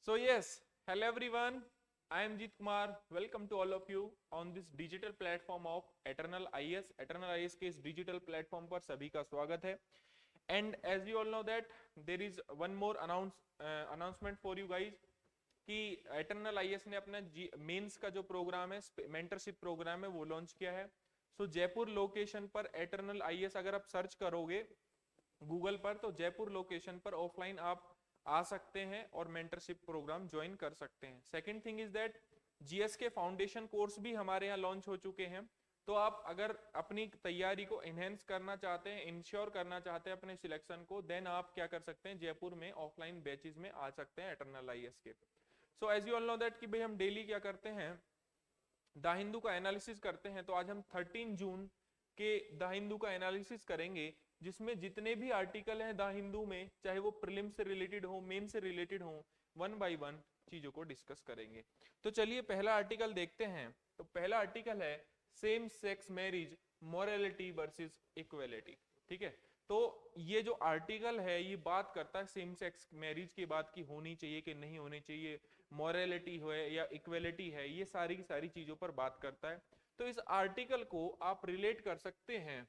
So yes, hello everyone. I am Jeet Kumar. Welcome to all of you on this digital platform of Eternal IAS. Eternal IAS के इस digital platform पर सभी का स्वागत है. And as you all know that there is one more announcement for you guys कि Eternal IAS ने अपना मेंस का जो प्रोग्राम है, मेंटरशिप प्रोग्राम है, वो लॉन्च किया है. सो जयपुर लोकेशन पर Eternal IAS अगर आप सर्च करोगे गूगल पर तो जयपुर लोकेशन पर ऑफलाइन आप आ सकते हैं और मेंटरशिप प्रोग्राम ज्वाइन कर सकते हैं. Second thing is that GS के फाउंडेशन कोर्स भी हमारे यहाँ लॉन्च हो चुके हैं. तो आप अगर अपनी तैयारी को एनहेंस करना चाहते हैं, इंश्योर करना चाहते हैं अपने सिलेक्शन को, देन आप क्या कर सकते हैं, जयपुर में ऑफलाइन बैचेस में आ सकते हैं एटर्नल आईएएस के. So as you all know that कि भाई हम डेली क्या करते हैं, द हिंदू का एनालिसिस करते हैं. तो आज हम 13 जून के द हिंदू का एनालिसिस करेंगे, जिसमें जितने भी आर्टिकल हैं द हिंदू में, चाहे वो प्रीलिम्स से रिलेटेड हो, मेन से रिलेटेड हो, वन बाय वन चीजों को डिस्कस करेंगे. तो चलिए पहला आर्टिकल देखते हैं. तो पहला आर्टिकल है same sex marriage morality versus equality. ठीक है, तो ये जो आर्टिकल है ये बात करता है सेम सेक्स मैरिज की बात की होनी चाहिए कि नहीं होनी चाहिए, मोरालिटी है या इक्वालिटी है, ये सारी की सारी चीजों पर बात करता है. तो इस आर्टिकल को आप रिलेट कर सकते हैं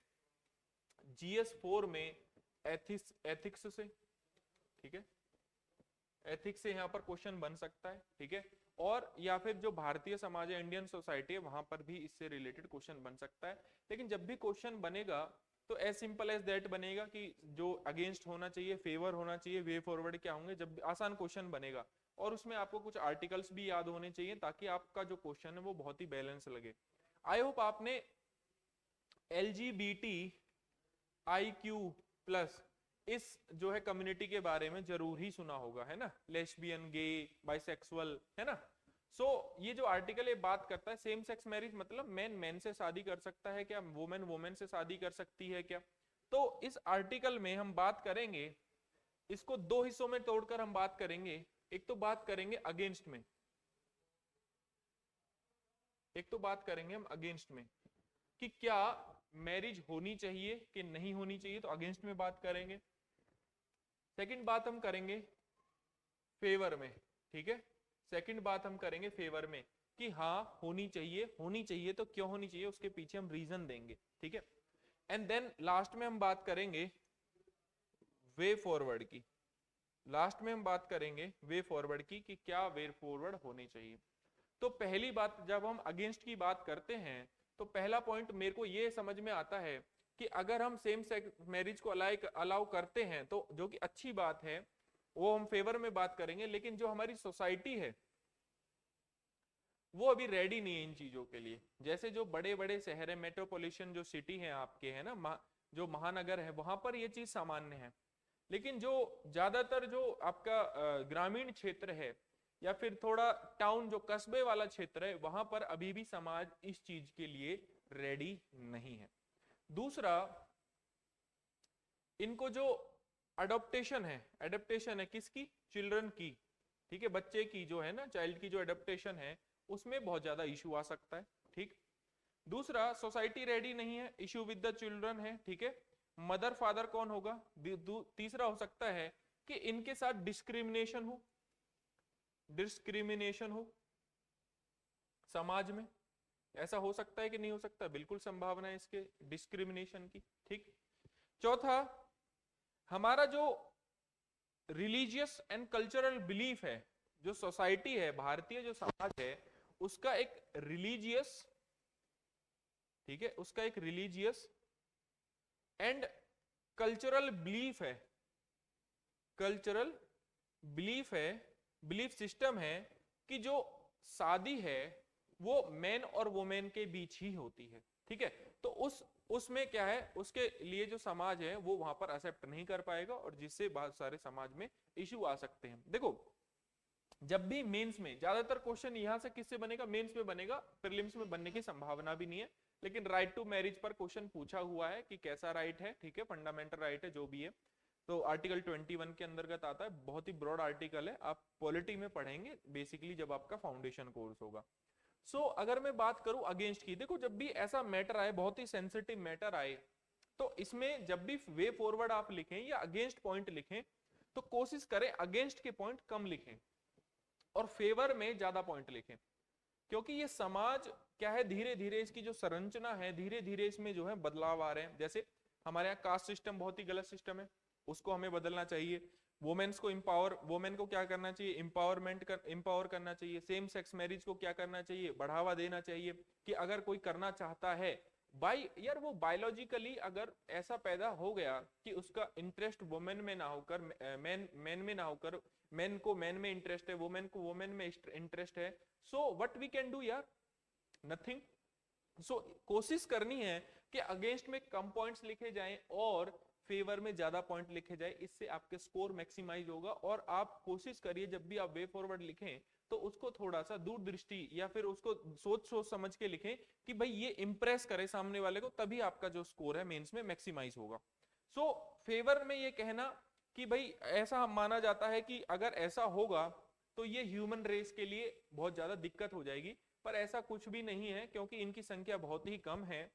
GS4 में एथिक्स से. ठीक है, एथिक्स से यहाँ पर क्वेश्चन बन सकता है. ठीक है, और या फिर जो भारतीय समाज है, इंडियन सोसाइटी है, वहां पर भी इससे रिलेटेड क्वेश्चन बन सकता है. लेकिन जब भी क्वेश्चन बनेगा तो एज सिंपल एज दैट बनेगा कि जो अगेंस्ट होना चाहिए, फेवर होना चाहिए, वे फॉरवर्ड क्या होंगे. जब आसान क्वेश्चन बनेगा और उसमें आपको कुछ आर्टिकल्स भी याद होने चाहिए ताकि आपका जो क्वेश्चन है वो बहुत ही बैलेंस लगे. आई होप आपने LGBT IQ प्लस इस जो है कम्युनिटी के बारे में जरूर ही सुना होगा, है ना. लेस्बियन, गे, बाइसेक्सुअल, है ना. सो ये जो आर्टिकल ये बात करता है सेम सेक्स मैरिज मतलब मैन मैन से शादी कर सकता है क्या, वुमेन वुमेन से शादी कर सकती है क्या. तो इस आर्टिकल में हम बात करेंगे, इसको दो हिस्सों में तोड़कर हम बात करेंगे. एक तो बात करेंगे अगेंस्ट में, एक तो बात करेंगे हम अगेंस्ट में कि क्या मैरिज होनी चाहिए कि नहीं होनी चाहिए, तो अगेंस्ट में बात करेंगे. सेकंड बात हम करेंगे फेवर में. ठीक है, सेकंड बात हम करेंगे फेवर में कि हाँ होनी चाहिए, होनी चाहिए तो क्यों होनी चाहिए, उसके पीछे हम रीजन देंगे. ठीक है, एंड देन लास्ट में हम बात करेंगे वे फॉरवर्ड की. लास्ट में हम बात करेंगे वे फॉरवर्ड की कि क्या वे फॉरवर्ड होने चाहिए. तो पहली बात, जब हम अगेंस्ट की बात करते हैं तो पहला पॉइंट मेरे को ये समझ में आता है कि अगर हम सेम सेक्स मैरिज को अलाउ करते हैं तो जो कि अच्छी बात है, वो हम फेवर में बात करेंगे. लेकिन जो हमारी सोसाइटी है वो अभी रेडी नहीं है इन चीजों के लिए. जैसे जो बड़े बड़े शहर है, मेट्रोपॉलिटन जो सिटी है आपके, है ना, जो महानगर है, वहां पर ये चीज सामान्य है. लेकिन जो ज्यादातर जो आपका ग्रामीण क्षेत्र है या फिर थोड़ा टाउन जो कस्बे वाला क्षेत्र है, वहां पर अभी भी समाज इस चीज के लिए रेडी नहीं है. दूसरा, इनको जो अडोप्टेशन है किसकी, चिल्ड्रन की. ठीक है, बच्चे की जो है ना, चाइल्ड की जो अडोप्टेशन है उसमें बहुत ज्यादा इशू आ सकता है. ठीक, दूसरा सोसाइटी रेडी नहीं है, इशू विद द चिल्ड्रन है. ठीक है, मदर फादर कौन होगा. तीसरा हो सकता है कि इनके साथ डिस्क्रिमिनेशन हो समाज में. ऐसा हो सकता है कि नहीं हो सकता, बिल्कुल संभावना है इसके डिस्क्रिमिनेशन की. ठीक, चौथा, हमारा जो रिलीजियस एंड कल्चरल बिलीफ है, जो सोसाइटी है, भारतीय जो समाज है, उसका एक रिलीजियस, ठीक है, उसका एक रिलीजियस एंड कल्चरल बिलीफ है, कल्चरल बिलीफ है, बिलीफ सिस्टम है कि जो शादी है वो मैन और वुमेन के बीच ही होती है. ठीक है, तो उसमें क्या है, उसके लिए जो समाज है वो वहां पर एक्सेप्ट नहीं कर पाएगा और जिससे बहुत सारे समाज में इश्यू आ सकते हैं. देखो, जब भी मेंस में ज्यादातर क्वेश्चन यहां से किससे बनेगा, मेंस में बनेगा, प्रीलिम्स में बनने की संभावना भी नहीं है. लेकिन राइट टू मैरिज पर क्वेश्चन पूछा हुआ है कि कैसा राइट है. ठीक है, फंडामेंटल राइट है जो भी है, तो आर्टिकल 21 के अंतर्गत आता है. बहुत ही ब्रॉड आर्टिकल है, आप पॉलिटी में पढ़ेंगे बेसिकली जब आपका फाउंडेशन कोर्स होगा. सो अगर मैं बात करूं अगेंस्ट की, देखो जब भी ऐसा मैटर आए, बहुत ही सेंसिटिव मैटर आए, तो इसमें जब भी वे फॉरवर्ड आप लिखें या अगेंस्ट पॉइंट लिखें तो कोशिश करें अगेंस्ट के पॉइंट कम लिखें. और फेवर में ज्यादा पॉइंट लिखें, क्योंकि ये समाज क्या है, धीरे धीरे इसकी जो संरचना है, धीरे धीरे इसमें जो है बदलाव आ रहे हैं। जैसे हमारे यहाँ कास्ट सिस्टम बहुत ही गलत सिस्टम है, उसको हमें बदलना चाहिए। वुमेन्स को इंपावर, वुमेन को क्या करना चाहिए, इंपावर करना चाहिए। सेम सेक्स मैरिज को क्या करना चाहिए, बढ़ावा देना चाहिए। कि अगर कोई करना चाहता है यार वो बायोलॉजिकली अगर ऐसा पैदा हो गया कि उसका इंटरेस्ट वुमेन में ना होकर मैन में ना होकर, मैन को मैन में इंटरेस्ट है, वुमेन को वुमेन में इंटरेस्ट है, so what we can do यार, नथिंग। सो कोशिश करनी है कि अगेंस्ट में कम पॉइंट्स लिखे जाएं और फेवर में ज्यादा पॉइंट लिखे जाए, इससे आपके स्कोर मैक्सिमाइज होगा। और आप कोशिश करिए जब भी आप वे फॉरवर्ड लिखें तो उसको थोड़ा सा दूरदृष्टि या फिर उसको सोच समझ के लिखें कि भाई ये इंप्रेस करे सामने वाले को, तभी आपका जो स्कोर है मेंस में मैक्सिमाइज होगा। सो फेवर में ये कहना कि भाई ऐसा माना जाता है कि अगर ऐसा होगा तो ये ह्यूमन रेस के लिए बहुत ज्यादा दिक्कत हो जाएगी, पर ऐसा कुछ भी नहीं है, क्योंकि इनकी संख्या बहुत ही कम है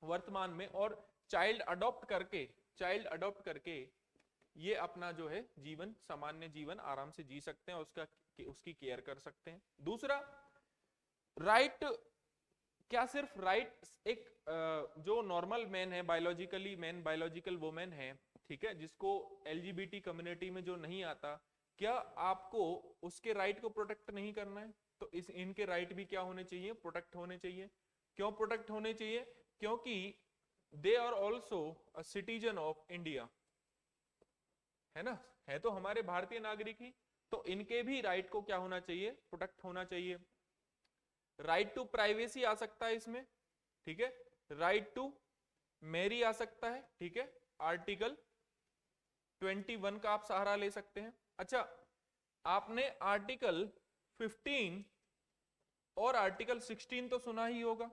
वर्तमान में। और चाइल्ड अडॉप्ट करके ये अपना जो है जीवन, सामान्य जीवन आराम से जी सकते हैं, उसकी केयर कर सकते हैं। दूसरा, राइट, क्या सिर्फ राइट एक जो नॉर्मल मैन है, बायोलॉजिकल वुमेन है, ठीक है, जिसको एलजीबीटी कम्युनिटी में जो नहीं आता, क्या आपको उसके राइट को प्रोटेक्ट नहीं करना है? तो इनके राइट भी क्या होने चाहिए, प्रोटेक्ट होने चाहिए। क्यों प्रोटेक्ट होने चाहिए? क्योंकि they are also a citizen of India, है ना, है तो हमारे भारतीय नागरिक ही, तो इनके भी राइट को क्या होना चाहिए, प्रोटेक्ट होना चाहिए। राइट टू प्राइवेसी आ सकता है इसमें, ठीक है, राइट टू मैरी आ सकता है, ठीक है, आर्टिकल 21 का आप सहारा ले सकते हैं। अच्छा, आपने आर्टिकल 15 और आर्टिकल 16 तो सुना ही होगा,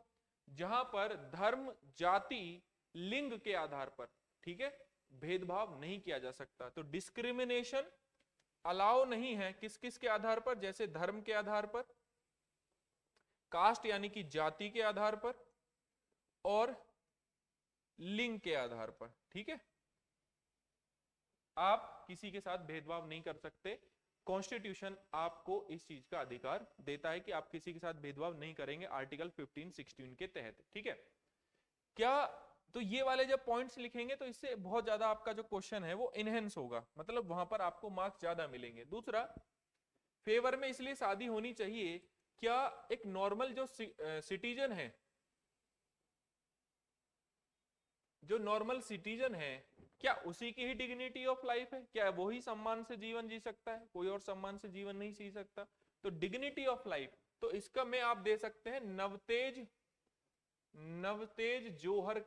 जहां पर धर्म, जाति, लिंग के आधार पर, ठीक है, भेदभाव नहीं किया जा सकता। तो डिस्क्रिमिनेशन अलाउ नहीं है, किस किस के आधार पर, जैसे धर्म के आधार पर, कास्ट यानी कि जाति के आधार पर, और लिंग के आधार पर, ठीक है। आप किसी के साथ भेदभाव नहीं कर सकते। कॉन्स्टिट्यूशन आपको इस चीज का अधिकार देता है कि आप किसी के साथ भेदभाव नहीं करेंगे, आर्टिकल 15-16 के तहत, ठीक है। क्या तो ये वाले जब पॉइंट्स लिखेंगे तो इससे बहुत ज्यादा आपका जो क्वेश्चन है वो इनहेंस होगा, मतलब वहां पर आपको मार्क्स ज्यादा मिलेंगे। दूसरा, फेवर में इसलिए शादी होनी चाहिए, क्या एक नॉर्मल जो सिटीजन है, जो नॉर्मल सिटीजन है, क्या उसी की ही डिग्निटी ऑफ लाइफ है? क्या वो ही सम्मान से जीवन जी सकता है? कोई और सम्मान से जीवन नहीं जी सकता। तो डिग्निटी ऑफ लाइफ, तो इसका में आप दे सकते हैं नवतेज जोहर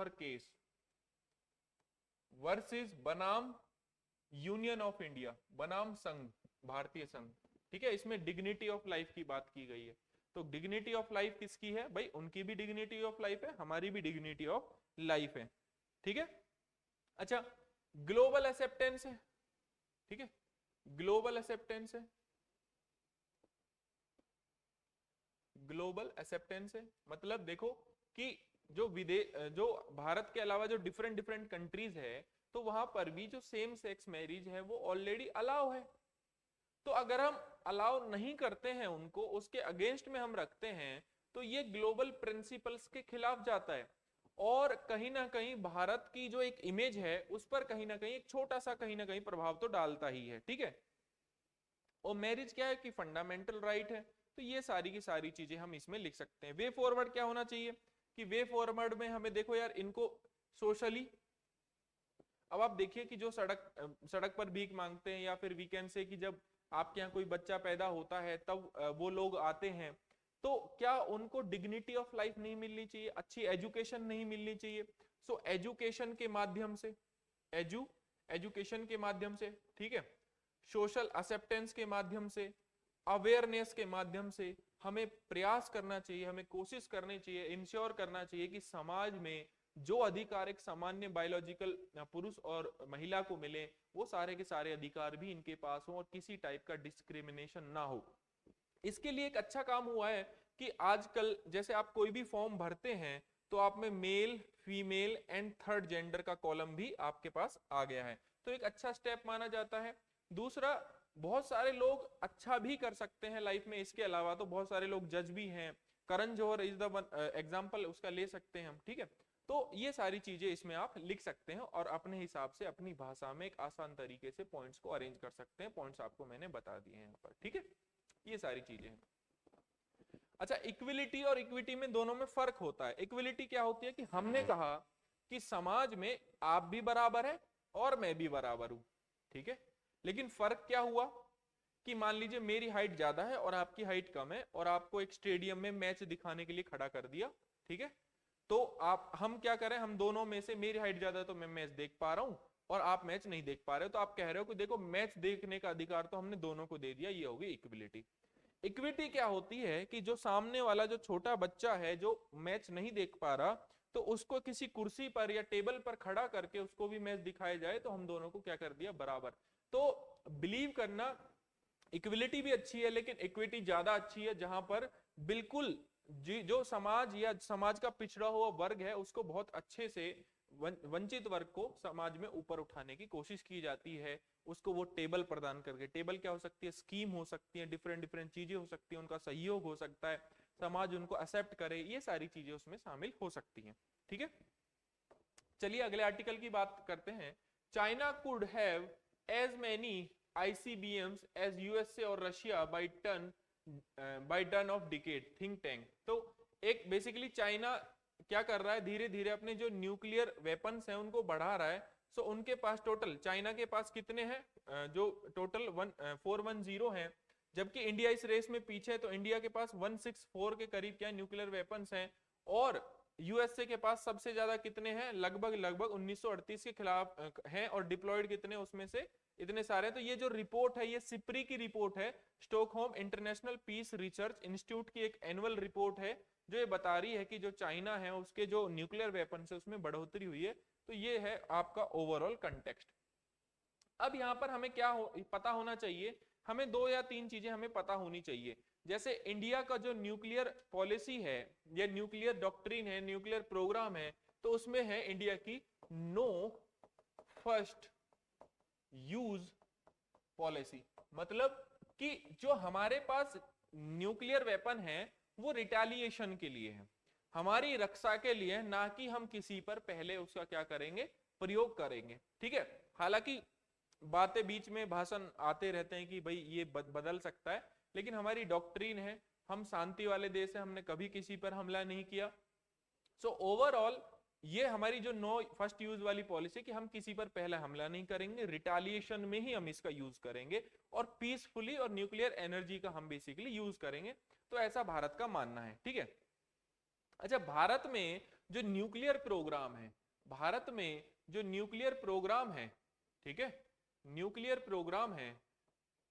केस वर्सेस बनाम यूनियन ऑफ इंडिया, बनाम संघ, भारतीय संघ, ठीक है। इसमें डिग्निटी ऑफ लाइफ की बात की गई है। तो डिग्निटी ऑफ लाइफ किसकी है भाई? उनकी भी डिग्निटी ऑफ लाइफ है, हमारी भी डिग्निटी ऑफ लाइफ है, ठीक है। अच्छा, ग्लोबल एक्सेप्टेंस है, ठीक है, ग्लोबल एक्सेप्टेंस है, ग्लोबल एक्सेप्टेंस है, मतलब देखो कि जो भारत के अलावा जो डिफरेंट डिफरेंट कंट्रीज है, तो वहां पर भी जो सेम सेक्स मैरिज है वो ऑलरेडी अलाउ है। तो अगर हम अलाउ नहीं करते हैं उनको, उसके अगेंस्ट में हम रखते हैं, तो ये ग्लोबल प्रिंसिपल्स के खिलाफ जाता है। और कहीं ना कहीं भारत की जो एक इमेज है उस पर कहीं ना कहीं एक छोटा सा कहीं ना कहीं प्रभाव तो डालता ही है, ठीक है। और मैरिज क्या है कि फंडामेंटल राइट है। तो ये सारी की सारी चीजें हम इसमें लिख सकते हैं। वे फॉरवर्ड क्या होना चाहिए कि वे फॉरवर्ड में हमें देखो यार, इनको सोशली, अब आप देखिए कि जो सड़क पर भीख मांगते हैं, या फिर वीकेंड से कि जब आपके यहाँ कोई बच्चा पैदा होता है तब वो लोग आते हैं, तो क्या उनको डिग्निटी ऑफ लाइफ नहीं मिलनी चाहिए? अच्छी एजुकेशन नहीं मिलनी चाहिए? सो एजुकेशन के माध्यम से, एजुकेशन के माध्यम से, ठीक है, सोशल एक्सेप्टेंस के माध्यम से, अवेयरनेस के माध्यम से हमें प्रयास करना चाहिए, हमें कोशिश करनी चाहिए, इंश्योर करना चाहिए कि समाज में जो अधिकार एक सामान्य बायोलॉजिकल पुरुष और महिला को मिले, वो सारे के सारे अधिकार भी इनके पास हो और किसी टाइप का डिस्क्रिमिनेशन ना हो। इसके लिए एक अच्छा काम हुआ है कि आजकल जैसे आप कोई भी फॉर्म भरते हैं तो आप में male, female and third gender का कॉलम भी आपके पास आ गया है, तो एक अच्छा स्टेप माना जाता है। दूसरा, बहुत सारे लोग अच्छा भी कर सकते हैं लाइफ में, इसके अलावा तो बहुत सारे लोग जज भी हैं। Karan Johar is the example उसका ले सकते हैं हम, ठीक है। तो ये सारी चीजें इसमें आप लिख सकते हैं और अपने हिसाब से अपनी भाषा में एक आसान तरीके से पॉइंट्स को अरेंज कर सकते हैं। पॉइंट्स आपको मैंने बता दिए हैं यहाँ पर, ठीक है। ये सारी चीजें हैं। अच्छा, इक्विलिटी और इक्विटी में दोनों में फर्क होता है। इक्विलिटी क्या होती है कि हमने कहा कि समाज में आप भी बराबर है और मैं भी बराबर हूं, ठीक है। लेकिन फर्क क्या हुआ कि मान लीजिए मेरी हाइट ज्यादा है और आपकी हाइट कम है और आपको एक स्टेडियम में मैच दिखाने के लिए खड़ा कर दिया, ठीक है। तो आप हम क्या करें, हम दोनों में से मेरी हाइट ज्यादा है तो मैं मैच देख पा रहा हूं और आप मैच नहीं देख पा रहे हो, तो आप कह रहे हो कि देखो मैच देखने का अधिकार तो हमने दोनों को दे दिया, ये होगी इक्विलिटी। इक्विटी क्या होती है कि जो सामने वाला जो छोटा बच्चा है जो मैच नहीं देख पा रहा, तो उसको किसी कुर्सी पर या टेबल पर खड़ा करके उसको भी मैच दिखाया जाए तो हम दोनों को क्या कर दिया, बराबर। तो बिलीव करना इक्विलिटी भी अच्छी है, लेकिन इक्विटी ज्यादा अच्छी है, जहां पर बिल्कुल जो समाज या समाज का पिछड़ा हुआ वर्ग है उसको बहुत अच्छे से, वंचित वर्ग को समाज में ऊपर उठाने की कोशिश की जाती है। उसको वो टेबल प्रदान करके, टेबल क्या हो सकती है, स्कीम हो सकती है, डिफरेंट डिफरेंट चीजें हो सकती है, उनका सहयोग हो सकता है, समाज उनको एक्सेप्ट करे, ये सारी चीजें उसमें शामिल हो सकती हैं, ठीक है। चलिए अगले आर्टिकल की बात करते हैं। China could have as many ICBMs as USA और Russia by turn of decade, think tank. तो एक बेसिकली चाइना क्या कर रहा है, धीरे धीरे अपने जो न्यूक्लियर वेपन्स हैं उनको बढ़ा रहा है। सो उनके पास टोटल, चाइना के पास कितने हैं, जो टोटल 410 हैं, जबकि इंडिया इस रेस में पीछे है। तो इंडिया के पास 164 के करीब क्या न्यूक्लियर वेपन्स हैं और यूएसए के पास सबसे ज्यादा कितने हैं, लगभग 1938 के खिलाफ हैं, और डिप्लॉयड कितने उसमें से इतने सारे। तो ये जो रिपोर्ट है ये सिप्री की रिपोर्ट है, Stockholm International Peace Research Institute की एक एनुअल रिपोर्ट है, जो ये बता रही है कि जो चाइना है उसके जो न्यूक्लियर वेपन है उसमें बढ़ोतरी हुई है। तो ये है आपका ओवरऑल कंटेक्स्ट। अब यहाँ पर हमें क्या पता होना चाहिए, हमें 2 या 3 चीजें हमें पता होनी चाहिए। जैसे इंडिया का जो न्यूक्लियर पॉलिसी है या न्यूक्लियर डॉक्ट्रिन है, न्यूक्लियर प्रोग्राम है, तो उसमें है इंडिया की नो फर्स्ट यूज पॉलिसी। मतलब कि जो हमारे पास न्यूक्लियर वेपन है वो रिटेलिएशन के लिए है, हमारी रक्षा के लिए, ना कि हम किसी पर पहले उसका क्या करेंगे, प्रयोग करेंगे, ठीक है। हालांकि बातें बीच में भाषण आते रहते हैं कि भाई ये बदल सकता है, लेकिन हमारी डॉक्ट्रिन है, हम शांति वाले देश है, हमने कभी किसी पर हमला नहीं किया। सो ओवरऑल ये हमारी जो नो फर्स्ट यूज वाली पॉलिसी कि हम किसी पर पहला हमला नहीं करेंगे, रिटेलिएशन में ही हम इसका यूज करेंगे और पीसफुली और न्यूक्लियर एनर्जी का हम बेसिकली यूज करेंगे। तो ऐसा भारत का मानना है, ठीक है। अच्छा, भारत में जो न्यूक्लियर प्रोग्राम है, भारत में जो न्यूक्लियर प्रोग्राम है, ठीक है, न्यूक्लियर प्रोग्राम है,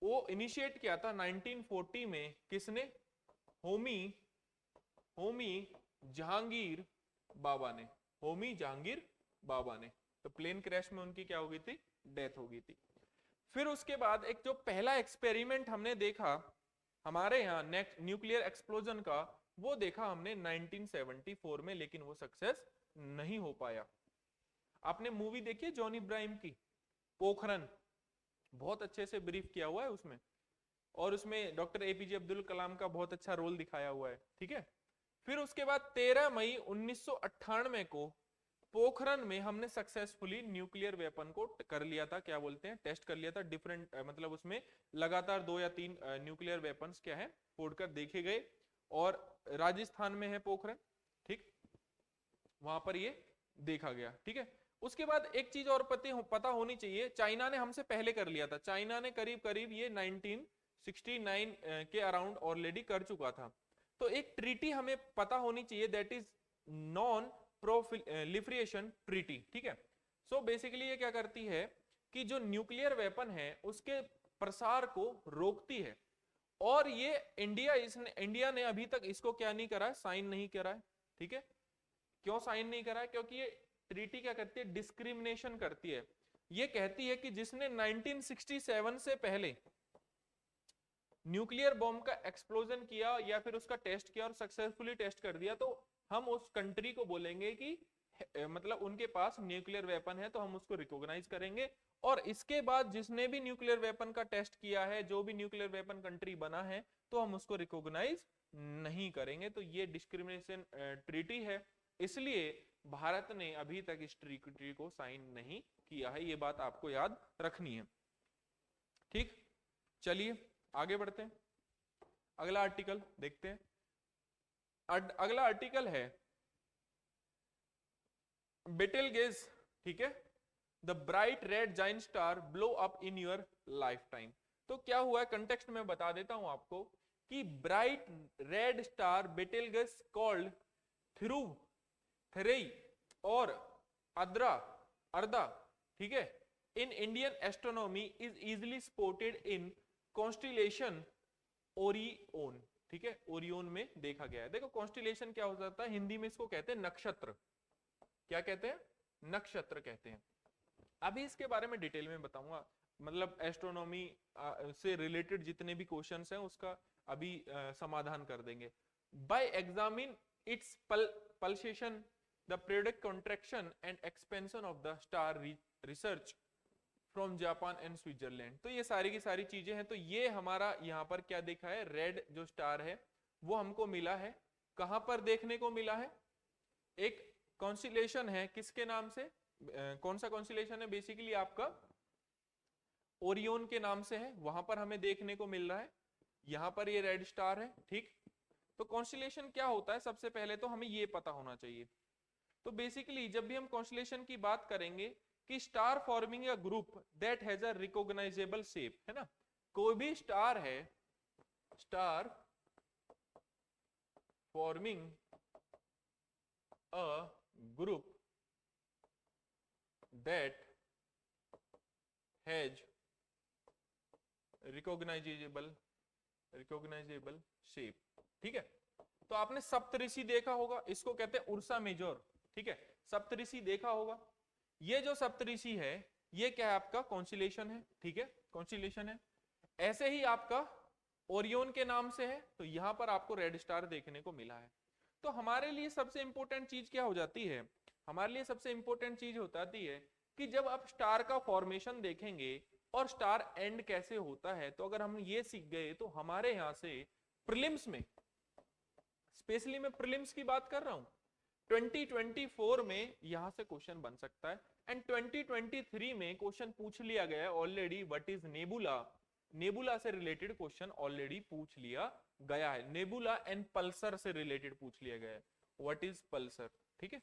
वो इनिशिएट किया था 1940 में, किसने, होमी होमी जहांगीर बाबा ने, होमी जहांगीर बाबा ने। तो प्लेन क्रैश में उनकी क्या हो गई थी, डेथ हो गई थी। फिर उसके बाद एक जो पहला एक्सपेरिमेंट हमने देखा हमारे यहाँ नेक्स्ट न्यूक्लियर एक्सप्लोजन का, वो देखा हमने 1974 में, लेकिन वो सक्सेस नहीं हो पाया। आपने मूवी देखी है जॉन इब्राहिम की, पोखरन, बहुत अच्छे से ब्रीफ किया हुआ है उसमें, और उसमें डॉक्टर APJ अब्दुल कलाम का बहुत अच्छा रोल दिखाया हुआ है, ठीक है। फिर उसके बाद 13 मई 1998 को पोखरन में हमने सक्सेसफुली न्यूक्लियर वेपन को कर लिया था, क्या बोलते हैं, टेस्ट कर लिया था। डिफरेंट मतलब उसमें लगातार 2 या 3 न्यूक्लियर वेपन्स क्या है फोड़कर देखे गए, और राजस्थान में है पोखरन, ठीक, वहां पर ये देखा गया, ठीक है। उसके बाद एक चीज और पता होनी चाहिए, चाइना ने हमसे पहले कर लिया था, चाइना ने करीब करीब ये 1969 के अराउंड ऑलरेडी कर चुका था। तो एक ट्रीटी हमें पता होनी चाहिए, that is non proliferation treaty, ठीक है। सो बेसिकली ये क्या करती है कि जो न्यूक्लियर वेपन है उसके प्रसार को रोकती है, और ये इंडिया ने अभी तक इसको क्या नहीं करा, साइन नहीं करा है, ठीक है। क्यों साइन नहीं करा है, क्योंकि ये ट्रीटी क्या करती है, डिस्क्रिमिनेशन करती है। ये कहती है कि जिसने 1967 से पहले न्यूक्लियर बॉम्ब का एक्सप्लोजन किया या फिर उसका टेस्ट किया और सक्सेसफुली टेस्ट कर दिया, तो हम उस कंट्री को बोलेंगे कि मतलब उनके पास न्यूक्लियर वेपन है तो हम उसको रिकॉग्नाइज करेंगे। और इसके बाद जिसने भी न्यूक्लियर वेपन का टेस्ट किया है, जो भी न्यूक्लियर वेपन कंट्री बना है, तो हम उसको रिकॉग्नाइज नहीं करेंगे। तो ये डिस्क्रिमिनेशन ट्रीटी है, इसलिए भारत ने अभी तक इस ट्रीटी को साइन नहीं किया है। ये बात आपको याद रखनी है। ठीक, चलिए आगे बढ़ते हैं। अगला आर्टिकल देखते हैं। अगला आर्टिकल है बेटेलगेज, ठीक है, the bright red giant star blow up in your life time. तो क्या हुआ है, कंटेक्स्ट में बता देता हूं आपको कि bright red star Betelgeuse called थ्रू थ्रेई और अद्रा अर्दा, ठीक है, in Indian astronomy is easily spotted in constellation Orion, ठीक है, ओरियोन में देखा गया है। देखो कॉन्स्टिलेशन क्या हो जाता है, हिंदी में इसको कहते हैं नक्षत्र। क्या कहते हैं, नक्षत्र कहते हैं। अभी इसके बारे में डिटेल में बताऊंगा, मतलब एस्ट्रोनॉमी से रिलेटेड जितने भी क्वेश्चंस हैं उसका अभी समाधान कर देंगे। By examine its pulsation, the periodic contraction and expansion of the star research from Japan and Switzerland. तो ये सारी की सारी चीजें हैं। तो ये हमारा यहाँ पर क्या देखा है, रेड जो स्टार है वो हमको मिला है, कहां पर देखने को मिला है, एक कॉन्स्टिलेशन है, किसके नाम से, कौन सा कॉन्स्टिलेशन है, बेसिकली आपका ओरियोन के नाम से है, वहां पर हमें देखने को मिल रहा है। यहां पर ये रेड स्टार है, ठीक। तो कॉन्स्टिलेशन क्या होता है, सबसे पहले तो हमें ये पता होना चाहिए। तो बेसिकली जब भी हम कॉन्स्टिलेशन की बात करेंगे कि star forming a group that has a recognisable shape, है ना, कोई भी स्टार है, star forming a group that has recognisable shape, ठीक है। तो आपने सप्तऋषि देखा होगा, इसको कहते हैं उर्सा मेजोर, ठीक है, सप्तऋषि देखा होगा। ये जो सप्तऋषि है ये क्या है, आपका कॉन्स्टिलेशन है, ठीक है, कॉन्स्टिलेशन है। ऐसे ही आपका ओरियोन के नाम से है, तो यहां पर आपको रेड स्टार देखने को मिला है। तो हमारे लिए सबसे इंपॉर्टेंट चीज क्या हो जाती है, हमारे लिए सबसे इंपॉर्टेंट चीज हो जाती है कि जब आप स्टार का फॉर्मेशन देखेंगे और स्टार एंड कैसे होता है, तो अगर हम ये सीख गए तो हमारे यहां से प्रीलिम्स में, स्पेशली मैं प्रीलिम्स की बात कर रहा हूं, 2024 में यहां से क्वेश्चन बन सकता है। एंड 2023 में क्वेश्चन पूछ लिया गया है already, what is nebula, nebula से रिलेटेड क्वेश्चन ऑलरेडी पूछ लिया गया है। नेबुला एंड पल्सर से रिलेटेड पूछ लिया गया है, व्हाट इज पल्सर, ठीक है।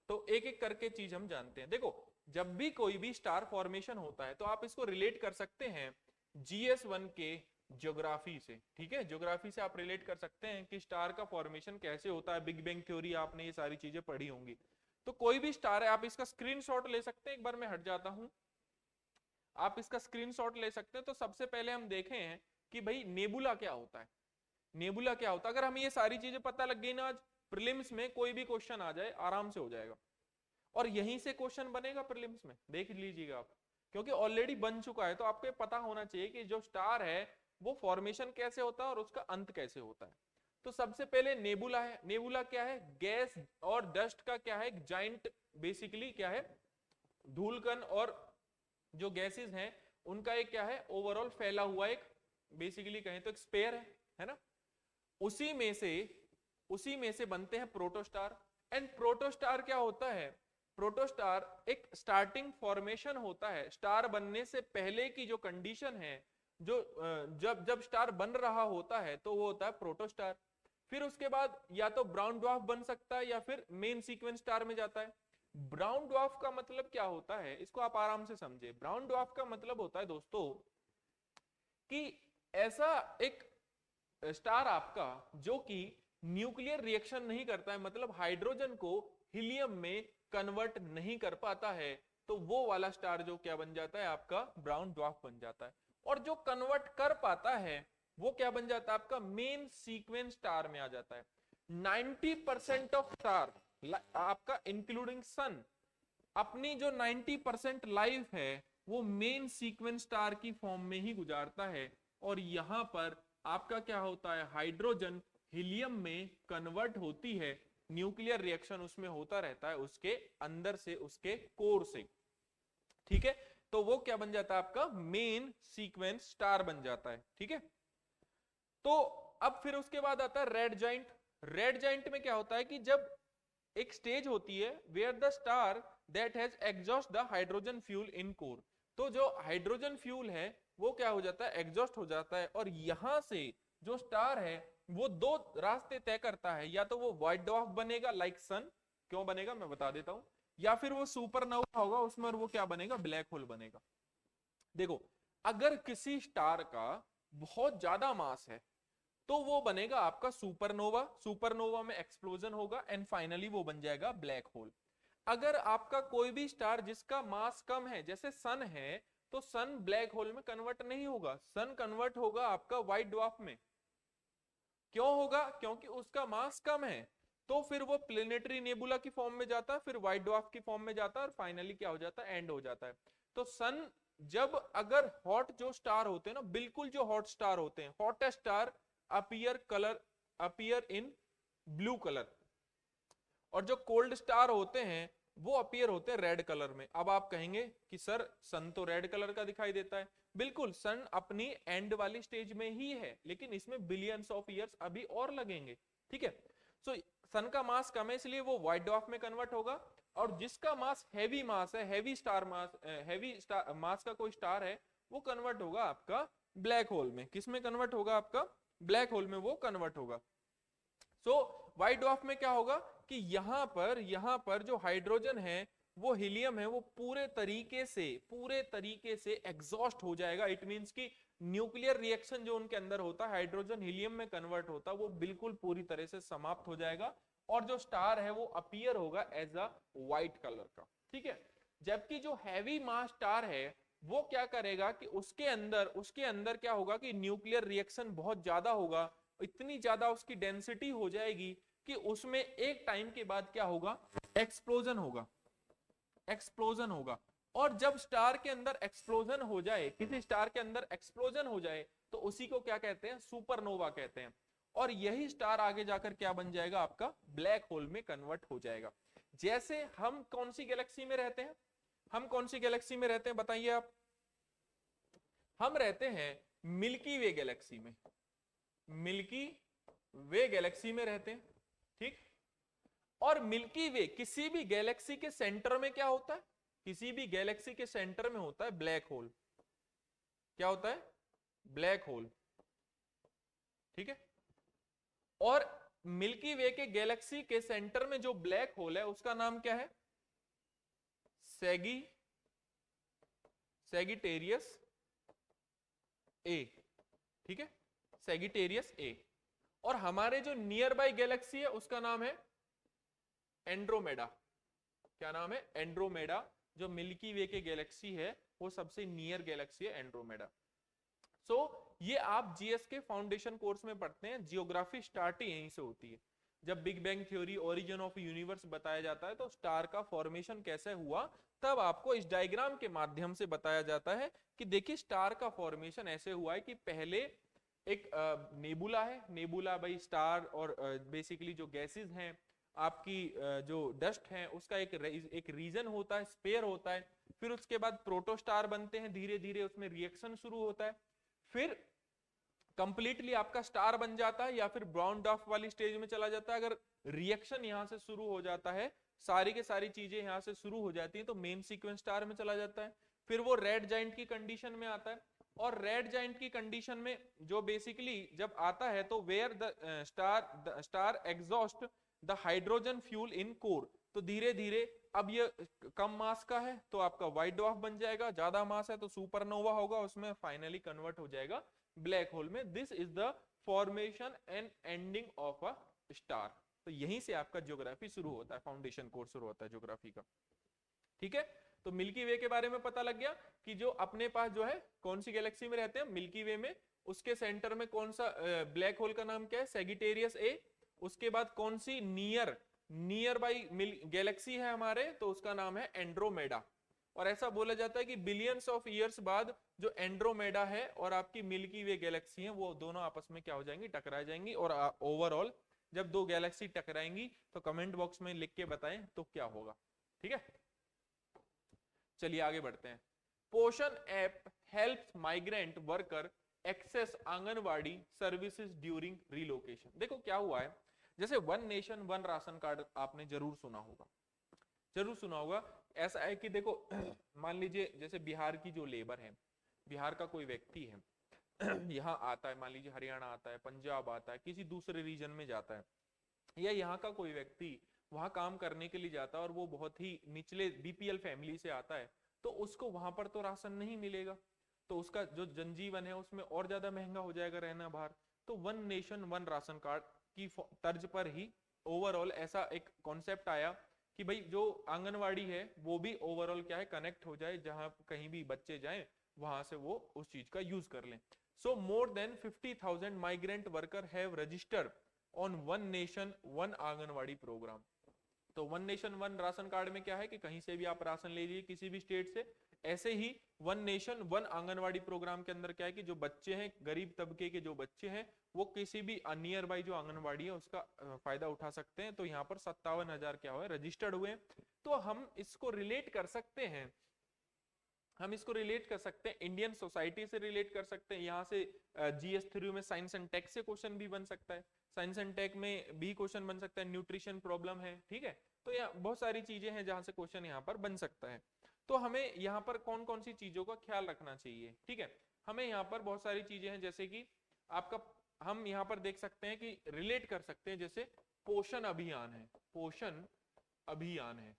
तो एक एक करके चीज हम जानते हैं। देखो जब भी कोई भी स्टार फॉर्मेशन होता है तो आप इसको रिलेट कर सकते हैं GS1 के ज्योग्राफी से, ठीक है, ज्योग्राफी से आप रिलेट कर सकते हैं कि स्टार का फॉर्मेशन कैसे होता है। बिग बैंग थ्योरी आपने ये सारी चीजें पढ़ी होंगी। तो कोई भी स्टार है, आप इसका स्क्रीनशॉट ले सकते हैं। एक बार मैं हट जाता हूं, आप इसका स्क्रीनशॉट ले सकते हैं। तो सबसे पहले हम देखें हैं कि भाई नेबुला क्या होता है, नेबुला क्या होता है। अगर हमें ये सारी चीजें पता लग गई ना, आज प्रीलिम्स में कोई भी क्वेश्चन आ जाए आराम से हो जाएगा। और यहीं से क्वेश्चन बनेगा प्रीलिम्स में, देख लीजिएगा आप, क्योंकि ऑलरेडी बन चुका है। तो आपको पता होना चाहिए कि जो स्टार है वो फॉर्मेशन कैसे होता है और उसका अंत कैसे होता है। तो सबसे पहले नेबुला है। नेबुला क्या है, गैस और डस्ट का क्या है, एक जाइंट, बेसिकली क्या है, धूलकण और जो गैसेस हैं उनका एक क्या है, ओवरऑल फैला हुआ एक, बेसिकली कहें तो एक स्पेयर है ना। उसी में से बनते हैं प्रोटोस्टार। एंड प्रोटोस्टार क्या होता है, प्रोटोस्टार एक स्टार्टिंग फॉर्मेशन होता है। स्टार बनने से पहले की जो कंडीशन है, जो जब स्टार बन रहा होता है तो वो होता है प्रोटोस्टार। फिर उसके बाद या तो ब्राउन ड्वार्फ बन सकता है या फिर मेन सीक्वेंस स्टार में जाता है। ब्राउन ड्वार्फ का मतलब क्या होता है, इसको आप आराम से समझे। ब्राउन ड्वार्फ का मतलब होता है दोस्तों कि ऐसा एक स्टार आपका जो कि न्यूक्लियर रिएक्शन नहीं करता है, मतलब हाइड्रोजन को हीलियम में कन्वर्ट नहीं कर पाता है, तो वो वाला स्टार जो क्या बन जाता है, आपका ब्राउन ड्वार्फ बन जाता है। और जो कन्वर्ट कर पाता है वो क्या बन जाता है, आपका मेन सीक्वेंस स्टार में आ जाता है। 90% ऑफ स्टार आपका इंक्लूडिंग सन अपनी जो 90% लाइफ है वो मेन सीक्वेंस स्टार की फॉर्म में ही गुजारता है। और यहां पर आपका क्या होता है, हाइड्रोजन हीलियम में कन्वर्ट होती है न्यूक्लियर रिएक्शन उसमें होता रहता है उसके अंदर से, उसके कोर से, ठीक है। तो वो क्या बन जाता है आपका मेन सीक्वेंस स्टार बन जाता है, ठीक है। तो अब फिर उसके बाद आता है रेड जाइंट। रेड जाइंट में क्या होता है कि जब एक स्टेज होती है where the star that has exhaust the hydrogen fuel in core, तो जो हाइड्रोजन फ्यूल है वो क्या हो जाता है, एग्जॉस्ट हो जाता है, और यहां से जो स्टार है वो दो रास्ते तय करता है, या तो वो व्हाइट ड्वार्फ बनेगा लाइक सन, क्यों बनेगा मैं बता देता हूं, या फिर वो सुपरनोवा होगा उसमें, और वो क्या बनेगा, ब्लैक होल बनेगा। देखो, अगर किसी स्टार का बहुत ज्यादा मास है तो वो बनेगा आपका सुपरनोवा, सुपरनोवा में एक्सप्लोजन होगा एंड फाइनली वो बन जाएगा ब्लैक होल। अगर आपका कोई भी स्टार जिसका मास कम है, जैसे सन है, तो सन ब्लैक होल में कन्वर्ट नहीं होगा, सन कन्वर्ट होगा आपका व्हाइट ड्वार्फ में। क्यों होगा, क्योंकि उसका मास कम है, तो फिर वो प्लेनेटरी नेबुला की फॉर्म में जाता है, फिर व्हाइट ड्वार्फ की फॉर्म में जाता है, और फाइनली क्या हो जाता है, एंड हो जाता है। तो सन जब, अगर हॉट जो स्टार होते हैं ना, बिल्कुल जो हॉट स्टार होते हैं, hottest star appear in blue colour, और जो कोल्ड स्टार होते हैं वो अपीयर होते हैं रेड कलर में। अब आप कहेंगे कि सर सन तो रेड कलर का दिखाई देता है, बिल्कुल, सन अपनी एंड वाली स्टेज में ही है, लेकिन इसमें बिलियंस ऑफ ईयर्स अभी और लगेंगे, ठीक है। सो सन का मास कम है इसलिए वो व्हाइट ड्वार्फ में कन्वर्ट होगा, और जिसका मास हैवी मास है, हैवी स्टार मास का कोई स्टार है, वो कन्वर्ट होगा आपका ब्लैक होल में। किस में कन्वर्ट होगा, आपका ब्लैक होल में वो कन्वर्ट होगा। सो व्हाइट ड्वार्फ में क्या होगा कि यहां पर जो हाइड्रोजन है वो हीलियम है, वो पूरे तरीके से एग्जॉस्ट हो जाएगा। इट मींस कि न्यूक्लियर रिएक्शन जो उनके अंदर होता है, हाइड्रोजन हीलियम में कन्वर्ट होता है, वो बिल्कुल पूरी तरह से समाप्त हो जाएगा, और जो स्टार है वो अपीयर होगा एज अ व्हाइट कलर का, ठीक है। जबकि जो हैवी मास स्टार है वो क्या करेगा कि उसके अंदर क्या होगा कि न्यूक्लियर रिएक्शन बहुत ज्यादा होगा, इतनी ज्यादा उसकी डेंसिटी हो जाएगी कि उसमें एक टाइम के बाद क्या होगा, एक्सप्लोजन होगा, एक्सप्लोजन होगा। और जब स्टार के अंदर एक्सप्लोजन हो जाए, किसी स्टार के अंदर एक्सप्लोजन हो जाए, तो उसी को क्या कहते हैं, सुपरनोवा कहते हैं। और यही स्टार आगे जाकर क्या बन जाएगा, आपका ब्लैक होल में कन्वर्ट हो जाएगा। जैसे हम कौन सी गैलेक्सी में रहते हैं, हम कौन सी गैलेक्सी में रहते हैं बताइए आप, हम रहते हैं मिल्की वे गैलेक्सी में, मिल्की वे गैलेक्सी में रहते हैं, ठीक। और मिल्की वे, किसी भी गैलेक्सी के सेंटर में क्या होता है, किसी भी गैलेक्सी के सेंटर में होता है ब्लैक होल। क्या होता है, ब्लैक होल, ठीक है। और मिल्की वे के गैलेक्सी के सेंटर में जो ब्लैक होल है उसका नाम क्या है, सैगिटेरियस ए, ठीक है, सैगिटेरियस ए। और हमारे जो नियर बाई गैलेक्सी है उसका नाम है एंड्रोमेडा। क्या नाम है, एंड्रोमेडा। जो मिल्की वे के गैलेक्सी है वो सबसे नियर गैलेक्सी है एंड्रोमेडा। सो ये आप जीएस के फाउंडेशन कोर्स में पढ़ते हैं, जियोग्राफी स्टार्ट ही यहीं से होती है। जब big bang theory, origin of universe बताया जाता है, तो स्टार का फॉर्मेशन कैसे हुआ तब आपको इस डायग्राम के माध्यम से बताया जाता है कि देखिए स्टार का फॉर्मेशन ऐसे हुआ है कि पहले एक नेबुला है, नेबुला भाई स्टार और बेसिकली जो गैसेस हैं आपकी, जो डस्ट है उसका एक रीजन होता है, स्पेयर होता है। फिर उसके बाद प्रोटोस्टार बनते हैं, धीरे धीरे उसमें रिएक्शन शुरू होता है, फिर कंप्लीटली आपका स्टार बन जाता है, या फिर ब्राउन डॉर्फ वाली स्टेज में चला जाता है। अगर रिएक्शन यहां से शुरू हो जाता है, सारी के सारी चीजें यहां से शुरू हो जाती हैं, तो मेन सीक्वेंस स्टार में चला जाता है। फिर वो रेड जाइंट की कंडीशन में आता है, और रेड जाइंट की कंडीशन में जो बेसिकली जब आता है, तो where the star exhaust the hydrogen fuel in core, तो धीरे धीरे अब ये कम मास का है तो आपका व्हाइट ड्वार्फ बन जाएगा, ज्यादा मास है तो सुपरनोवा होगा, उसमें फाइनली कन्वर्ट हो जाएगा ब्लैक होल में। This is the formation and ending of a star. तो यहीं से आपका ज्योग्राफी शुरू होता है, फाउंडेशन कोर्स शुरू होता है ज्योग्राफी का, ठीक है। तो मिल्की वे के बारे में पता लग गया कि जो अपने पास जो है कौन सी गैलेक्सी में रहते हैं, मिल्की वे में, उसके सेंटर में कौन सा ब्लैक होल का नाम क्या है, सैगिटेरियस ए। उसके बाद कौन सी नियर बाई गैलेक्सी है हमारे, तो उसका नाम है एंड्रोमेडा। और ऐसा बोला जाता है कि बिलियंस ऑफ ईयर्स बाद जो एंड्रोमेडा है और आपकी मिल्की वे गैलेक्सी है वो दोनों आपस में क्या हो जाएंगी, टकरा जाएंगी, और ओवरऑल जब दो गैलेक्सी टकराएंगी तो कमेंट बॉक्स में लिख के बताएं तो क्या होगा, ठीक है। चलिए आगे बढ़ते हैं। Poshan app helps migrant worker access anganwadi services during relocation. देखो क्या हुआ है, जैसे one nation one ration card आपने जरूर सुना होगा, जरूर सुना होगा। ऐसा है कि देखो मान लीजिए जैसे बिहार की जो लेबर है, बिहार का कोई व्यक्ति है यहाँ आता है, मान लीजिए हरियाणा आता है, पंजाब आता है, किसी दूसरे रीजन में जाता है, या यहाँ का कोई व्यक्ति वहां काम करने के लिए जाता है और वो बहुत ही निचले बीपीएल फैमिली से आता है, तो उसको वहां पर तो राशन नहीं मिलेगा, तो उसका जो जनजीवन है उसमें और ज्यादा महंगा हो जाएगा रहना बाहर। तो one nation one ration card की तर्ज पर ही ओवरऑल ऐसा एक कॉन्सेप्ट आया कि भाई जो आंगनवाड़ी है वो भी ओवरऑल क्या है कनेक्ट हो जाए, जहां कहीं भी बच्चे जाएं वहां से वो उस चीज का यूज कर लें। So more than 50,000 migrant worker have registered on one nation one anganwadi programme. तो one nation one ration card में क्या है कि कहीं से भी आप राशन ले लीजिए किसी भी स्टेट से। ऐसे ही one nation one anganwadi programme के अंदर क्या है कि जो बच्चे हैं, गरीब तबके के जो बच्चे हैं, वो किसी भी नियर बाई जो आंगनवाड़ी है उसका फायदा उठा सकते हैं। तो यहाँ पर 57,000 क्या हुए रजिस्टर्ड हुए। तो हम इसको रिलेट कर सकते हैं, हम इसको रिलेट कर सकते हैं इंडियन सोसाइटी से रिलेट कर सकते हैं। यहाँ से जीएस थ्रू में साइंस एंड टेक से क्वेश्चन भी बन सकता है, साइंस एंड टेक में भी क्वेश्चन बन सकता है, न्यूट्रिशन प्रॉब्लम है, ठीक है। तो यहाँ बहुत सारी चीजें हैं जहां से क्वेश्चन यहाँ पर बन सकता है। तो हमें यहाँ पर कौन कौन सी चीजों का ख्याल रखना चाहिए, ठीक है। हमें यहाँ पर बहुत सारी चीजें हैं, जैसे कि आपका हम यहाँ पर देख सकते हैं कि रिलेट कर सकते हैं, जैसे पोषण अभियान है, पोषण अभियान है,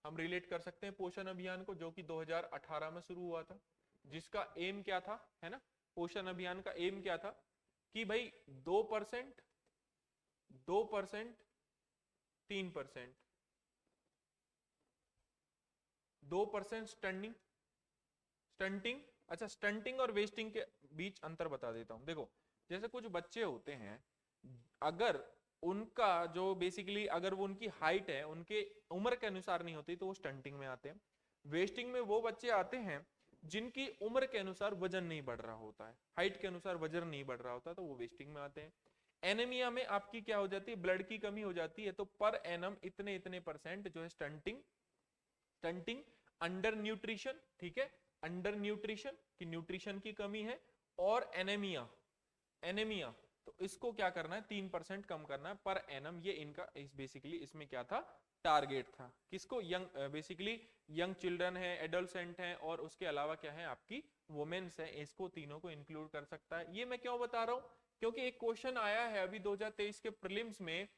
हम रिलेट कर सकते हैं पोषण अभियान को, जो कि 2018 में शुरू हुआ था, जिसका एम क्या था, है ना। पोषण अभियान का एम क्या था कि भाई 2%, 2%, 3%, 2% स्टंटिंग, स्टंटिंग। अच्छा, स्टंटिंग और वेस्टिंग के बीच अंतर बता देता हूं। देखो जैसे कुछ बच्चे होते हैं, अगर उनका जो बेसिकली अगर वो उनकी हाइट है उनके उम्र के अनुसार नहीं होती तो वो स्टंटिंग में आते हैं। वेस्टिंग में वो बच्चे आते हैं जिनकी उम्र के अनुसार वजन नहीं बढ़ रहा होता है, हाइट के अनुसार वजन नहीं बढ़ रहा होता, तो वो वेस्टिंग में आते हैं। एनीमिया में आपकी क्या हो जाती है, ब्लड की कमी हो जाती है, तो पर एनम इतने इतने परसेंट जो है स्टंटिंग, स्टंटिंग। अंडर न्यूट्रिशन, ठीक है, अंडर न्यूट्रिशन की न्यूट्रिशन की कमी है, और एनीमिया, एनीमिया, तो इसको क्या करना है 3% कम करना है पर एनम। ये इनका बेसिकली इसमें क्या था टारगेट था, किसको, यंग बेसिकली यंग चिल्ड्रन है, एडोलसेंट हैं, और उसके अलावा क्या है आपकी वुमेन्स है, इसको तीनों को इंक्लूड कर सकता है। ये मैं क्यों बता रहा हूं, क्योंकि एक क्वेश्चन आया है अभी 2023 के प्रीलिम्स में,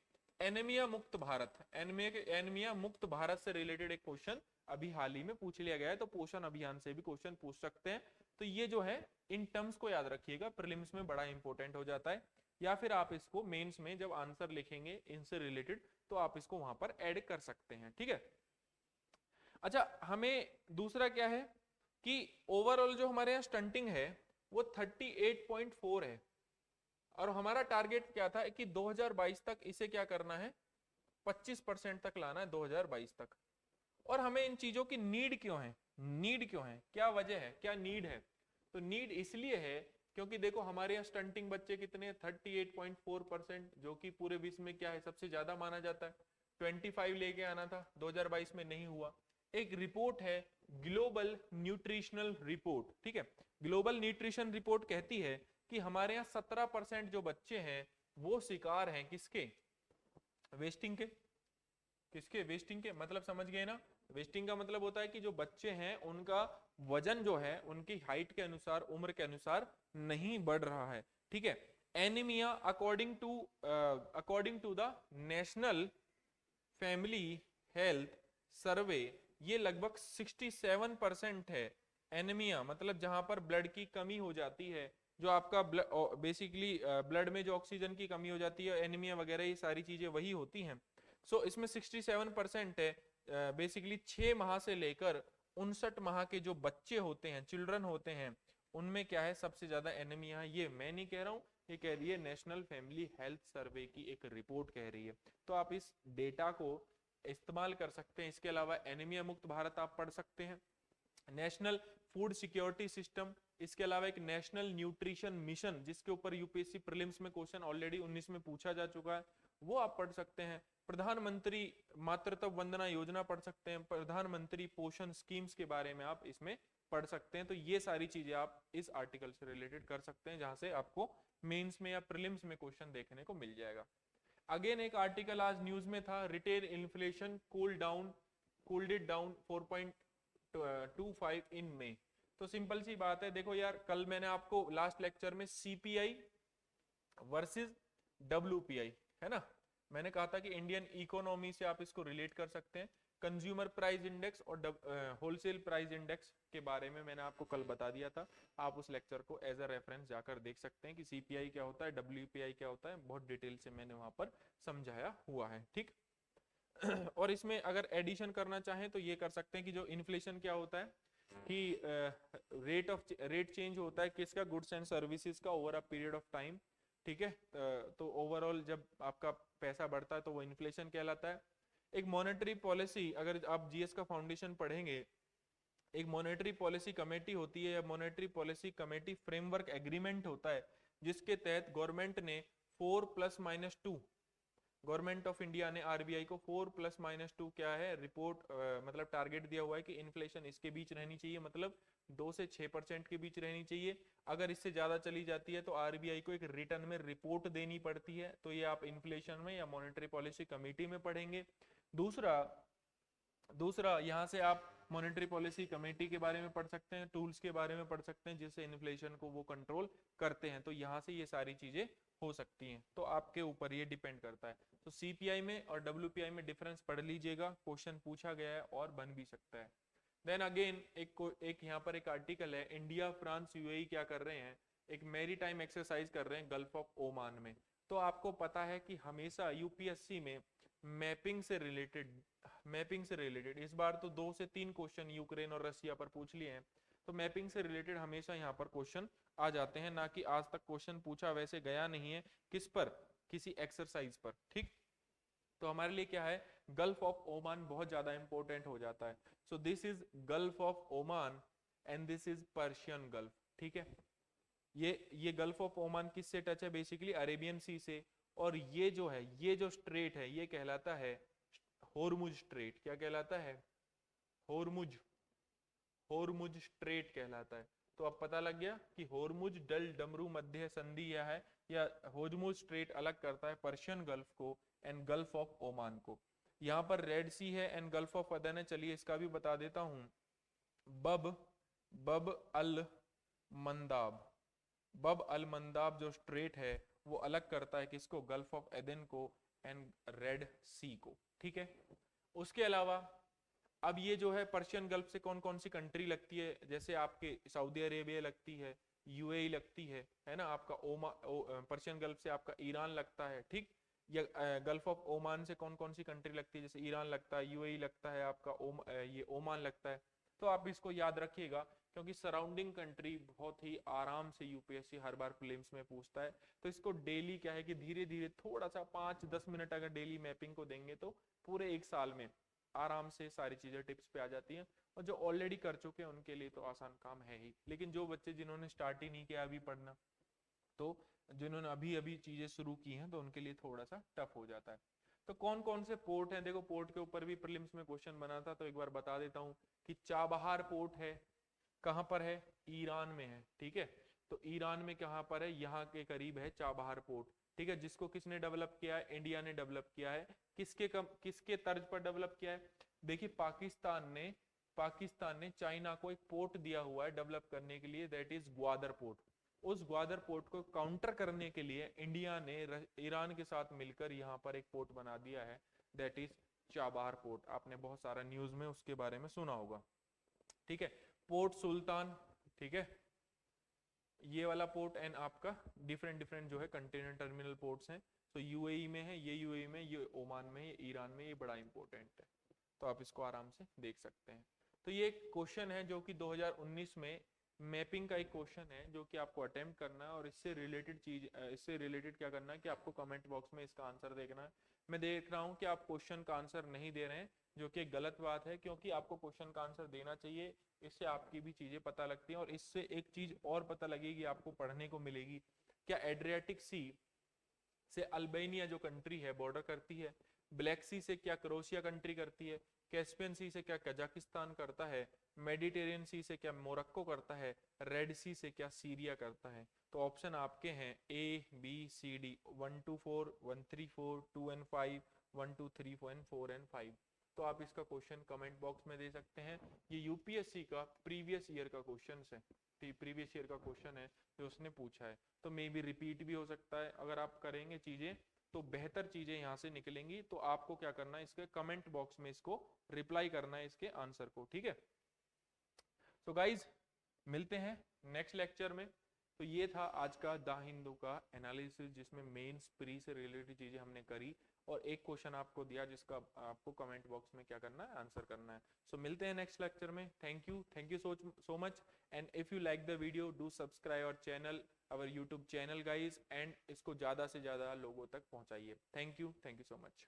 एनीमिया मुक्त भारत, एनीमिया मुक्त भारत से रिलेटेड एक क्वेश्चन अभी हाल ही में पूछ लिया गया है, तो पोषण अभियान से भी क्वेश्चन पूछ सकते हैं। तो ये जो है इन टर्म्स को याद रखिएगा, प्रीलिम्स में बड़ा इंपॉर्टेंट हो जाता है, या फिर आप इसको मेंस में जब आंसर लिखेंगे इनसे रिलेटेड तो आप इसको वहां पर ऐड कर सकते हैं, ठीक है। अच्छा, हमें दूसरा क्या है कि ओवरऑल जो हमारे यहाँ स्टंटिंग है वो 38.4 है, और हमारा टारगेट क्या था कि 2022 तक इसे क्या करना है 25% तक लाना है 2022 तक। और हमें इन चीजों की नीड क्यों है, नीड क्यों है, क्या वजह है, क्या नीड है, तो नीड इसलिए है क्योंकि देखो हमारे यहाँ स्टंटिंग बच्चे कितने 38.4%, जो कि पूरे विश्व में क्या है सबसे ज्यादा माना जाता है। 25 लेके आना था, 2022 में नहीं हुआ। एक रिपोर्ट है ग्लोबल न्यूट्रिशनल रिपोर्ट, ठीक है, ग्लोबल न्यूट्रिशन रिपोर्ट कहती है कि हमारे यहाँ 17% जो बच्चे हैं वो शिकार हैं किसके, वेस्टिंग के, किसके, वेस्टिंग के। मतलब समझ गए ना, वेस्टिंग का मतलब होता है कि जो बच्चे हैं उनका वजन जो है उनकी हाइट के अनुसार, उम्र के अनुसार नहीं बढ़ रहा है, ठीक है। Anaemia according to the National Family Health Survey, ये लगभग 67% है। एनीमिया मतलब जहां पर ब्लड की कमी हो जाती है, जो आपका बेसिकली ब्लड में जो ऑक्सीजन की कमी हो जाती है, एनीमिया वगैरह ये सारी चीजें वही होती हैं। सो इसमें 67% है। बेसिकली 6 माह से लेकर 59 माह के जो बच्चे होते हैं, चिल्ड्रन होते हैं, उनमें क्या है सबसे ज्यादा एनीमिया है। ये मैं नहीं कह रहा हूँ, ये कह रही है नेशनल फैमिली हेल्थ सर्वे की एक रिपोर्ट कह रही है। तो आप इस डेटा को इस्तेमाल कर सकते हैं। इसके अलावा एनीमिया मुक्त भारत आप पढ़ सकते हैं, नेशनल फूड सिक्योरिटी सिस्टम, इसके अलावा एक नेशनल न्यूट्रिशन मिशन जिसके ऊपर यूपीएससी प्रीलिम्स में क्वेश्चन ऑलरेडी 19 में पूछा जा चुका है, वो आप पढ़ सकते हैं। प्रधानमंत्री मातृत्व वंदना योजना पढ़ सकते हैं, प्रधानमंत्री पोषण स्कीम्स के बारे में आप इसमें पढ़ सकते हैं। तो ये सारी चीजें आप इस आर्टिकल से रिलेटेड कर सकते हैं, जहां से आपको मेंस में या प्रीलिम्स में क्वेश्चन देखने को मिल जाएगा। अगेन एक आर्टिकल आज न्यूज में था, retail inflation cooled it down 4.25 इन मई। तो सिंपल सी बात है, देखो यार कल मैंने आपको लास्ट लेक्चर में सीपीआई वर्सेस डब्ल्यूपीआई, है ना, मैंने कहा था कि इंडियन इकोनॉमी से आप इसको रिलेट कर सकते हैं। कंज्यूमर प्राइस इंडेक्स और होलसेल प्राइस इंडेक्स के बारे में मैंने आपको कल बता दिया था, आप उस लेक्चर को एज अ रेफरेंस जाकर देख सकते हैं कि सीपीआई क्या होता है, डब्ल्यूपीआई क्या होता है, बहुत डिटेल से मैंने वहां पर समझाया हुआ है, ठीक। और इसमें अगर एडिशन करना चाहें तो ये कर सकते हैं कि जो इन्फ्लेशन क्या होता है कि रेट चेंज होता है किसका, गुड्स एंड सर्विसेज का over a period of time, ठीक है। तो ओवरऑल जब आपका पैसा बढ़ता है तो वो इन्फ्लेशन कहलाता है। एक मॉनेटरी पॉलिसी, अगर आप जीएस का फाउंडेशन पढ़ेंगे, एक मॉनेटरी पॉलिसी कमेटी होती है, monetary policy committee framework agreement होता है, जिसके तहत गवर्नमेंट ने 4+-2, गवर्नमेंट ऑफ इंडिया ने आरबीआई को 4+-2 क्या है रिपोर्ट, मतलब टारगेट दिया हुआ है कि इन्फ्लेशन इसके बीच रहनी चाहिए, मतलब 2 से 6% के बीच रहनी चाहिए। अगर इससे ज्यादा चली जाती है तो आरबीआई को एक रिटर्न में रिपोर्ट देनी पड़ती है। तो ये आप इन्फ्लेशन में या मॉनेटरी पॉलिसी कमेटी में पढ़ेंगे। दूसरा यहाँ से आप मॉनेटरी पॉलिसी कमेटी के बारे में पढ़ सकते हैं, टूल्स के बारे में पढ़ सकते हैं जिससे इन्फ्लेशन को वो कंट्रोल करते हैं। तो यहाँ से ये सारी चीजें हो सकती हैं, तो आपके ऊपर ये डिपेंड करता है। तो सीपीआई में और डब्ल्यूपीआई में डिफरेंस पढ़ लीजिएगा, क्वेश्चन पूछा गया है और बन भी सकता है। देन अगेन एक यहाँ पर एक आर्टिकल है, इंडिया फ्रांस यूएई क्या कर रहे हैं, एक मैरीटाइम एक्सरसाइज कर रहे हैं गल्फ ऑफ ओमान में। तो आपको पता है कि हमेशा यूपीएससी में मैपिंग से रिलेटेड इस बार तो 2 से 3 क्वेश्चन यूक्रेन और रशिया पर पूछ लिए हैं। तो मैपिंग से रिलेटेड हमेशा यहाँ पर क्वेश्चन आ जाते हैं, ना कि आज तक क्वेश्चन पूछा वैसे गया नहीं है किस पर, किसी एक्सरसाइज पर, ठीक। तो हमारे लिए क्या है, गल्फ ऑफ ओमान बहुत ज्यादा इंपॉर्टेंट हो जाता है। So this is gulf of Oman and this is Persian gulf, ठीक है। ये गल्फ ऑफ ओमान किससे टच है, बेसिकली अरेबियन सी से। और ये जो है, ये जो स्ट्रेट है ये कहलाता है होर्मुज स्ट्रेट। क्या कहलाता है, होर्मुज स्ट्रेट कहलाता है। तो अब पता लग गया कि होर्मुज डल डमरू मध्य संधि यह है, या होर्मुज स्ट्रेट अलग करता है पर्शियन गल्फ को एंड गल्फ ऑफ ओमान को। यहाँ पर रेड सी है एंड गल्फ ऑफ अदन है, चलिए इसका भी बता देता हूं। बब अल मंदाब, बब अल मंदाब जो स्ट्रेट है वो अलग करता है किसको, गल्फ ऑफ एदन को एंड रेड सी को, ठीक है। उसके अलावा अब ये जो है पर्शियन गल्फ से कौन कौन सी कंट्री लगती है, जैसे आपके सऊदी अरेबिया लगती है, यूएई लगती है ना, आपका पर्शियन गल्फ से आपका ईरान लगता है, ठीक। या गल्फ ऑफ ओमान से कौन कौन सी कंट्री लगती है, जैसे ईरान लगता है, यूएई लगता है, आपका ये ओमान लगता है। तो आप इसको याद रखिएगा, क्योंकि सराउंडिंग कंट्री बहुत ही आराम से यूपीएससी हर बार प्रीलिम्स में पूछता है। तो इसको डेली क्या है कि धीरे धीरे थोड़ा सा 5-10 मिनट अगर डेली मैपिंग को देंगे तो पूरे 1 साल में आराम से सारी चीजें टिप्स पे आ जाती हैं। और जो ऑलरेडी कर चुके हैं उनके लिए तो आसान काम है ही, लेकिन जो बच्चे जिन्होंने स्टार्ट ही नहीं किया अभी पढ़ना, तो जिन्होंने अभी अभी चीजें शुरू की हैं तो उनके लिए थोड़ा सा टफ हो जाता है। तो कौन कौन से पोर्ट हैं, देखो पोर्ट के ऊपर भी प्रीलिम्स में क्वेश्चन बना था, तो एक बार बता देता हूं कि चाबहार पोर्ट है, कहां पर है, ईरान में है, ठीक है। तो ईरान में कहां पर है, यहाँ के करीब है चाबहार पोर्ट, ठीक है। जिसको किसने डेवलप किया है, इंडिया ने डेवलप किया है। किसके तर्ज पर डेवलप किया है, देखिए पाकिस्तान ने चाइना को एक पोर्ट दिया हुआ है डेवलप करने के लिए, दैट इज ग्वादर पोर्ट। उस ग्वादर पोर्ट को काउंटर करने के लिए इंडिया ने ईरान के साथ मिलकर यहाँ पर एक पोर्ट बना दिया है, दैट इज चाबहार पोर्ट। आपने बहुत सारा न्यूज में उसके बारे में सुना होगा, ठीक है। पोर्ट सुल्तान, ठीक है, ये वाला पोर्ट एंड आपका डिफरेंट जो है कंटेनर टर्मिनल पोर्ट्स हैं। तो यूएई में है, ये यूएई में, ये ओमान में, ये ईरान में, ये बड़ा इंपॉर्टेंट है, तो आप इसको आराम से देख सकते हैं। तो ये एक क्वेश्चन है जो कि 2019 में मैपिंग का एक क्वेश्चन है जो कि आपको अटेम्प्ट करना है, और इससे रिलेटेड क्या करना है कि आपको कमेंट बॉक्स में इसका आंसर देखना है। मैं देख रहा हूं कि आप क्वेश्चन का आंसर नहीं दे रहे हैं, जो कि गलत बात है, क्योंकि आपको क्वेश्चन का आंसर देना चाहिए। इससे आपकी भी चीजें पता लगती हैं, और इससे एक चीज और पता लगेगी, आपको पढ़ने को मिलेगी। क्या एड्रियाटिक सी से अल्बानिया जो कंट्री है बॉर्डर करती है? ब्लैक सी से क्या क्रोशिया कंट्री करती है? कैस्पियन सी से क्या कजाकिस्तान करता है? मेडिटेरियन सी से क्या मोरक्को करता है? रेड सी से क्या सीरिया करता है? तो ऑप्शन आपके हैं A B C D, 1 2 4 1 3 4 2 and 5 1 2 3 4 and 5। तो आप इसका क्वेश्चन कमेंट बॉक्स में दे सकते हैं। ये यूपीएससी का प्रीवियस ईयर का क्वेश्चन है, प्रीवियस ईयर का क्वेश्चन है जो उसने पूछा है। तो मे बी रिपीट भी हो सकता है। अगर आप करेंगे चीजें तो बेहतर चीजें यहाँ से निकलेंगी। तो आपको क्या करना है, इसके कमेंट बॉक्स में इसको रिप्लाई करना है, इसके आंसर को, ठीक है। सो गाइज, मिलते हैं नेक्स्ट लेक्चर में। तो ये था आज का द हिंदू का एनालिसिस, जिसमें मेंस प्री से रिलेटेड चीजें हमने करी, और एक क्वेश्चन आपको दिया जिसका आपको कमेंट बॉक्स में क्या करना है, आंसर करना है। सो मिलते हैं नेक्स्ट लेक्चर में। Thank you so much. And if you like the video, do subscribe our channel, our YouTube channel guys, and इसको ज्यादा से ज्यादा लोगों तक पहुंचाइए। Thank you so much.